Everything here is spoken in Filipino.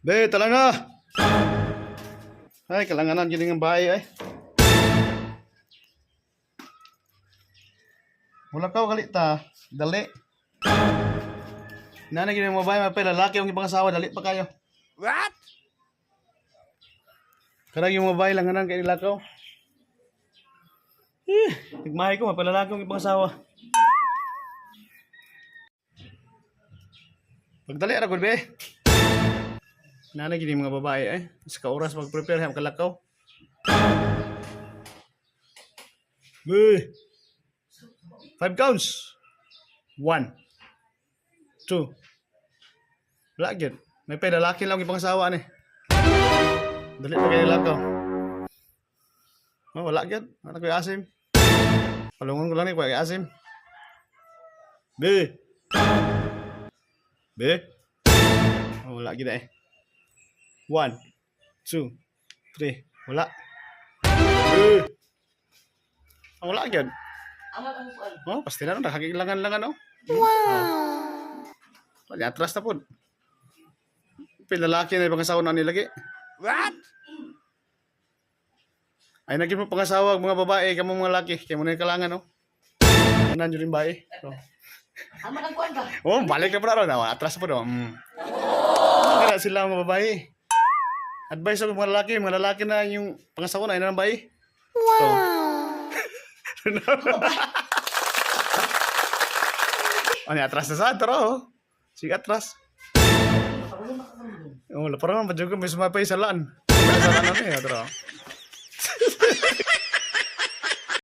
Be, tala na. Ay, kalanganan gini ng bahay ay. Wala ka galit ta. Dali. Nana gini mo bahay mapay lalaki ang ibang asawa dali pa kayo. What? Karang yung mobile langanan kay lakaw. Nagmahay ko mapay lalaki ang ibang asawa. Pagdali ra gud be. Nana gini mga babae ay. Sa oras mag-prepare ham kalakaw. Be. 5 counts. 1 2. Wala gyud. May pay lalaki lang ibang asawa ni. Dali pa kayo lakaw. Oh, wala gyud. Wala ko asim. Palungon ko lang ni ko asim. Be. Be. Oh, wala gyud eh. 1 2 3. Wala. Be. Oh, wala gyud. Oh, pasti na nakakilangan-langan oh. Wow. Wala atras na pud. Pilalaki na ibang asawa na nilagi. What? Ay naging mo pangasawa mga babae kamo mga laki kay mo na kalangan no. Anan jud rin bae. So. Ama kang kuan ka? Oh, balik ka pa ron. Atras pa do. Kaya sila mga babae. Advice sa mga lalaki na yung pangasawa na ina ng bae. Wow. Ani atras na sa tro. Sige atras. Oh, laparan pa jud ko may sumapay sa lan. Sa lan na tro.